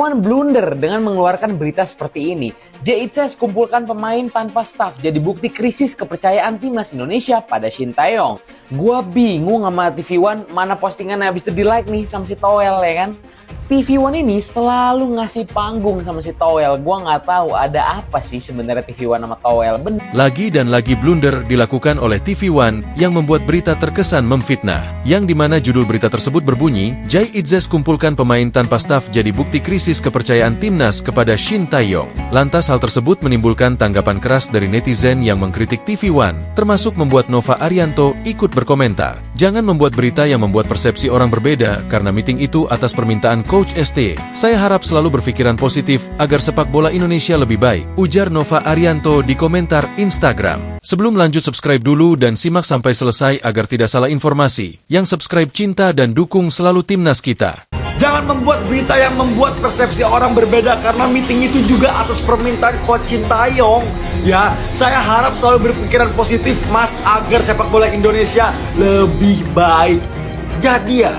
One blunder dengan mengeluarkan berita seperti ini. JICS kumpulkan pemain tanpa staf jadi bukti krisis kepercayaan timnas Indonesia pada Shin Tae-yong. Gua bingung sama TV One mana postingan habis itu di like nih sama si Toel ya kan. TV One ini selalu ngasih panggung sama si Toel. Gua nggak tahu ada apa sih sebenarnya TV One sama Toel. Lagi dan lagi blunder dilakukan oleh TV One yang membuat berita terkesan memfitnah. Yang dimana judul berita tersebut berbunyi, JICS kumpulkan pemain tanpa staf jadi bukti krisis kepercayaan timnas kepada Shin Tae-yong. Lantas hal tersebut menimbulkan tanggapan keras dari netizen yang mengkritik TV One, termasuk membuat Nova Arianto ikut berkomentar. Jangan membuat berita yang membuat persepsi orang berbeda karena meeting itu atas permintaan Coach ST. Saya harap selalu berpikiran positif agar sepak bola Indonesia lebih baik, ujar Nova Arianto di komentar Instagram. Sebelum lanjut, subscribe dulu dan simak sampai selesai agar tidak salah informasi. Yang subscribe cinta dan dukung selalu timnas kita. Jangan membuat berita yang membuat persepsi orang berbeda karena meeting itu juga atas permintaan Coach Shin Tae-yong. Ya, saya harap selalu berpikiran positif Mas agar sepak bola Indonesia lebih baik. Jadi ya,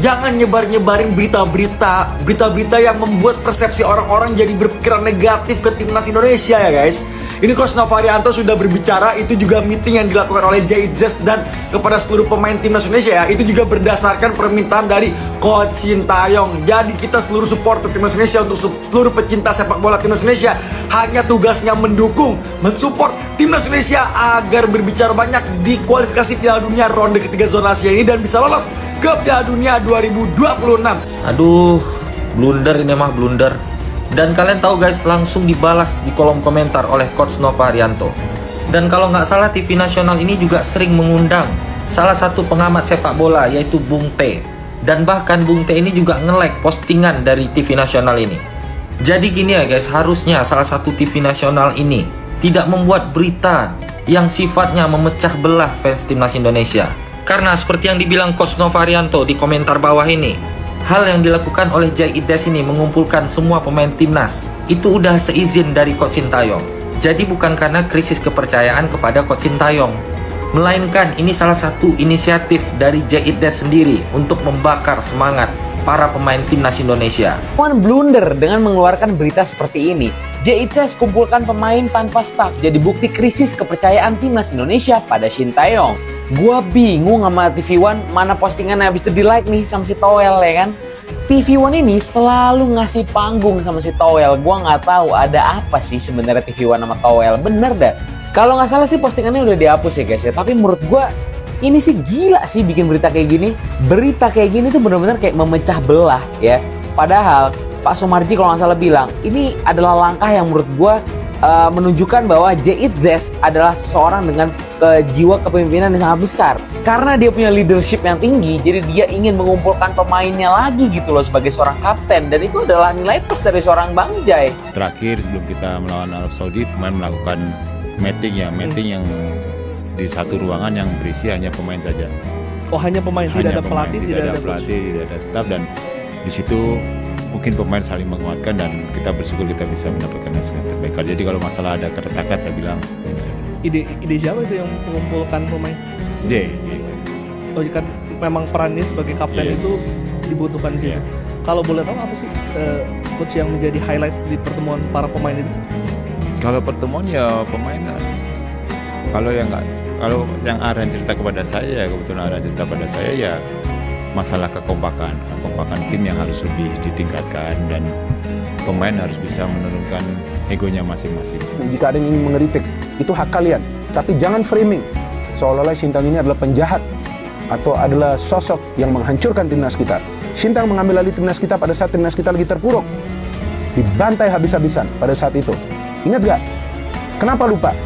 jangan nyebarin berita-berita yang membuat persepsi orang-orang jadi berpikiran negatif ke timnas Indonesia ya guys. Ini Coach Nova Arianto sudah berbicara, itu juga meeting yang dilakukan oleh JICS dan kepada seluruh pemain timnas Indonesia ya. Itu juga berdasarkan permintaan dari Coach Shin Tae-yong. Jadi kita seluruh supporter timnas Indonesia, untuk seluruh pecinta sepak bola timnas Indonesia, hanya tugasnya mendukung, mensupport timnas Indonesia agar berbicara banyak di kualifikasi Piala Dunia ronde ketiga zona Asia ini dan bisa lolos ke Piala Dunia 2026. Aduh, blunder ini mah blunder. Dan kalian tahu guys, langsung dibalas di kolom komentar oleh Coach Nova Arianto. Dan kalau nggak salah TV nasional ini juga sering mengundang salah satu pengamat sepak bola yaitu Bung T. Dan bahkan Bung T ini juga nge-like postingan dari TV nasional ini. Jadi gini ya guys, harusnya salah satu TV nasional ini tidak membuat berita yang sifatnya memecah belah fans timnas Indonesia. Karena seperti yang dibilang Coach Nova Arianto di komentar bawah ini, hal yang dilakukan oleh JICS ini mengumpulkan semua pemain timnas itu udah seizin dari Coach Shin Tae-yong. Jadi bukan karena krisis kepercayaan kepada Coach Shin Tae-yong, melainkan ini salah satu inisiatif dari JICS sendiri untuk membakar semangat para pemain timnas Indonesia. One blunder dengan mengeluarkan berita seperti ini. JICS kumpulkan pemain tanpa staf jadi bukti krisis kepercayaan timnas Indonesia pada Shin Tae-yong. Gua bingung sama TV One mana postingan habis itu di like nih sama si Toel ya kan. TV One ini selalu ngasih panggung sama si Toel. Gua nggak tahu ada apa sih sebenarnya TV One sama Toel. Bener dah. Kalau nggak salah sih postingannya udah dihapus ya guys ya. Tapi menurut gua ini sih gila sih bikin berita kayak gini. Berita kayak gini tuh bener-bener kayak memecah belah ya. Padahal Pak Sumarji kalau nggak salah bilang ini adalah langkah yang menurut gua menunjukkan bahwa JICS adalah seseorang dengan jiwa kepemimpinan yang sangat besar. Karena dia punya leadership yang tinggi, jadi dia ingin mengumpulkan pemainnya lagi gitu loh sebagai seorang kapten. Dan itu adalah nilai plus dari seorang Bang Jai. Terakhir sebelum kita melawan Arab Saudi, pemain melakukan meeting yang di satu ruangan yang berisi hanya pemain saja. Oh, hanya pemain, tidak ada pelatih, tidak ada staf, dan di situ mungkin pemain saling menguatkan dan kita bersyukur kita bisa mendapatkan hasil yang terbaik. Jadi kalau masalah ada keretakan, saya bilang ide siapa itu yang mengumpulkan pemain? D. Oh, kan memang perannya sebagai kapten itu dibutuhkan sih. Kalau boleh tahu apa sih coach yang menjadi highlight di pertemuan para pemain itu? Kalau pertemuan ya pemain, kalau yang Aran cerita kepada saya, kebetulan Aran cerita pada saya ya masalah kekompakan tim yang harus lebih ditingkatkan dan pemain harus bisa menurunkan egonya masing-masing. Jika ada yang ingin mengeritik, itu hak kalian. Tapi jangan framing seolah-olah Shin Tae-yong ini adalah penjahat atau adalah sosok yang menghancurkan timnas kita. Shin Tae-yong mengambil alih timnas kita pada saat timnas kita lagi terpuruk, dibantai habis-habisan pada saat itu. Ingat gak? Kenapa lupa?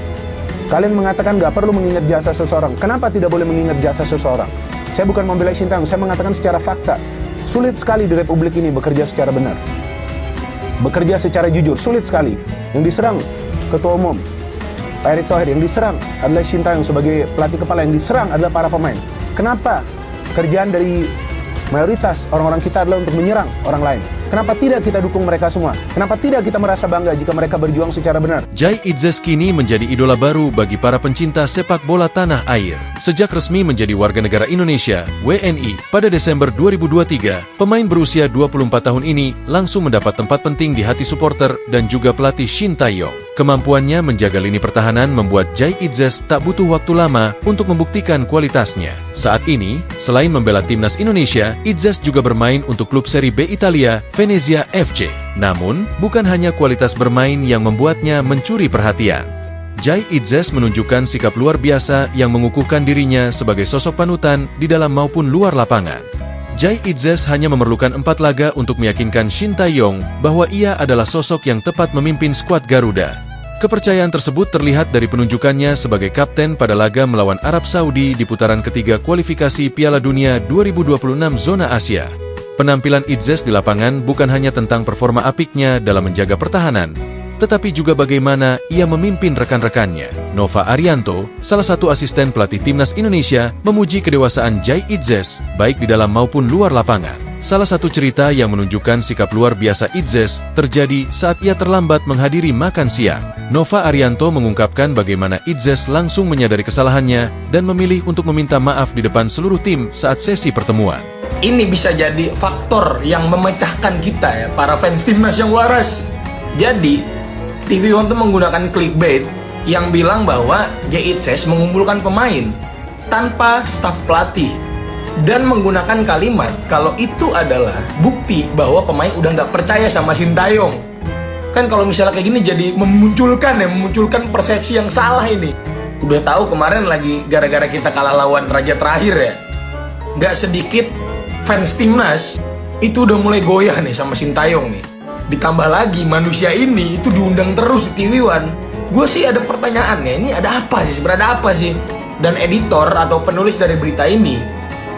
Kalian mengatakan gak perlu mengingat jasa seseorang. Kenapa tidak boleh mengingat jasa seseorang? Saya bukan membela Shin Tae-yong, saya mengatakan secara fakta. Sulit sekali di Republik ini bekerja secara benar. Bekerja secara jujur, sulit sekali. Yang diserang Ketua Umum Pak Erick Thohir, yang diserang adalah Shin Tae-yong sebagai pelatih kepala, yang diserang adalah para pemain. Kenapa kerjaan dari mayoritas orang-orang kita adalah untuk menyerang orang lain? Kenapa tidak kita dukung mereka semua? Kenapa tidak kita merasa bangga jika mereka berjuang secara benar? Jai Itzes kini menjadi idola baru bagi para pencinta sepak bola tanah air. Sejak resmi menjadi warga negara Indonesia, WNI, pada Desember 2023, pemain berusia 24 tahun ini langsung mendapat tempat penting di hati supporter dan juga pelatih Shin Tae-yong. Kemampuannya menjaga lini pertahanan membuat Jai Itzes tak butuh waktu lama untuk membuktikan kualitasnya. Saat ini, selain membela timnas Indonesia, Itzes juga bermain untuk klub Serie B Italia, Venezia FC. Namun, bukan hanya kualitas bermain yang membuatnya mencuri perhatian. Jai Itzes menunjukkan sikap luar biasa yang mengukuhkan dirinya sebagai sosok panutan di dalam maupun luar lapangan. Jai Itzes hanya memerlukan 4 laga untuk meyakinkan Shin Tae-yong bahwa ia adalah sosok yang tepat memimpin skuad Garuda. Kepercayaan tersebut terlihat dari penunjukannya sebagai kapten pada laga melawan Arab Saudi di putaran ketiga kualifikasi Piala Dunia 2026 zona Asia. Penampilan Itzes di lapangan bukan hanya tentang performa apiknya dalam menjaga pertahanan, tetapi juga bagaimana ia memimpin rekan-rekannya. Nova Arianto, salah satu asisten pelatih timnas Indonesia, memuji kedewasaan Jai Itzes baik di dalam maupun luar lapangan. Salah satu cerita yang menunjukkan sikap luar biasa Itzes terjadi saat ia terlambat menghadiri makan siang. Nova Arianto mengungkapkan bagaimana Itzes langsung menyadari kesalahannya dan memilih untuk meminta maaf di depan seluruh tim saat sesi pertemuan. Ini bisa jadi faktor yang memecahkan kita ya, para fans timnas yang waras. Jadi, TV One tuh menggunakan clickbait yang bilang bahwa Jai Itzes mengumpulkan pemain tanpa staf pelatih dan menggunakan kalimat kalau itu adalah bukti bahwa pemain udah nggak percaya sama Shin Tae-yong. Kan kalau misalnya kayak gini jadi memunculkan persepsi yang salah ini. Udah tahu kemarin lagi gara-gara kita kalah lawan raja terakhir ya, nggak sedikit fans timnas itu udah mulai goyah nih sama Shin Tae-yong nih. Ditambah lagi manusia ini itu diundang terus di TV One. Gue sih ada pertanyaannya, ini ada apa sih, sebenarnya ada apa sih? Dan editor atau penulis dari berita ini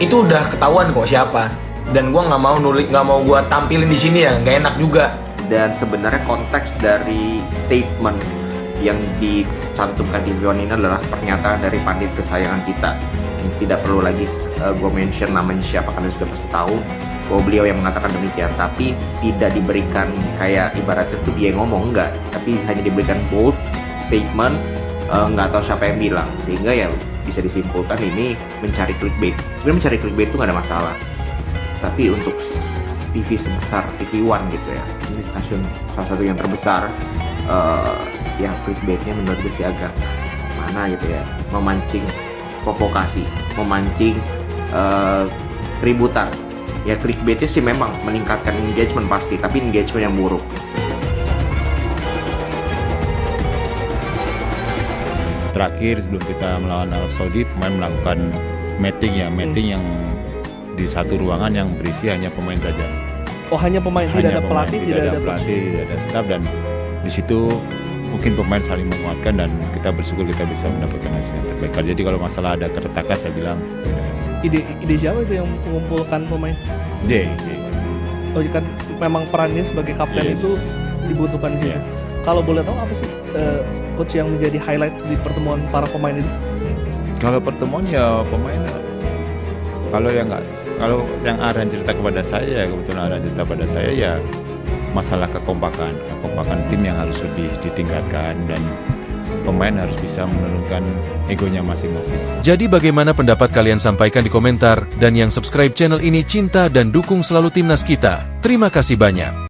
itu udah ketahuan kok siapa. Dan gue nggak mau gue tampilin di sini ya, nggak enak juga. Dan sebenarnya konteks dari statement yang dicantumkan di One ini adalah pernyataan dari pandit kesayangan kita. Tidak perlu lagi gue mention namanya siapa, kalian sudah pasti tahu bahwa beliau yang mengatakan demikian, tapi tidak diberikan kayak ibaratnya tuh dia yang ngomong, enggak, tapi hanya diberikan bold statement, nggak tahu siapa yang bilang, sehingga ya bisa disimpulkan ini mencari clickbait. Sebenarnya mencari clickbait itu nggak ada masalah, tapi untuk TV sebesar TV One gitu ya, ini stasiun salah satu yang terbesar, ya clickbaitnya menurut gue sih agak mana gitu ya, memancing provokasi, memancing keributan. Ya clickbaitnya sih memang meningkatkan engagement pasti, tapi engagement yang buruk. Terakhir sebelum kita melawan Arab Saudi, pemain melakukan meeting yang di satu ruangan yang berisi hanya pemain saja. Oh, hanya pemain, tidak ada pelatih, tidak ada staf, dan di situ mungkin pemain saling menguatkan dan kita bersyukur kita bisa mendapatkan hasil yang terbaik. Jadi kalau masalah ada keretakan, saya bilang ide siapa itu yang mengumpulkan pemain? J. Oh, kan memang perannya sebagai kapten itu dibutuhkan sih. Yeah. Kalau boleh tahu apa sih coach yang menjadi highlight di pertemuan para pemain itu? Kalau pertemuan ya pemain, kalau yang Arhan cerita kepada saya, kebetulan Arhan cerita pada saya ya masalah kekompakan tim yang harus lebih ditingkatkan dan pemain harus bisa menurunkan egonya masing-masing. Jadi bagaimana pendapat kalian, sampaikan di komentar, dan yang subscribe channel ini cinta dan dukung selalu timnas kita. Terima kasih banyak.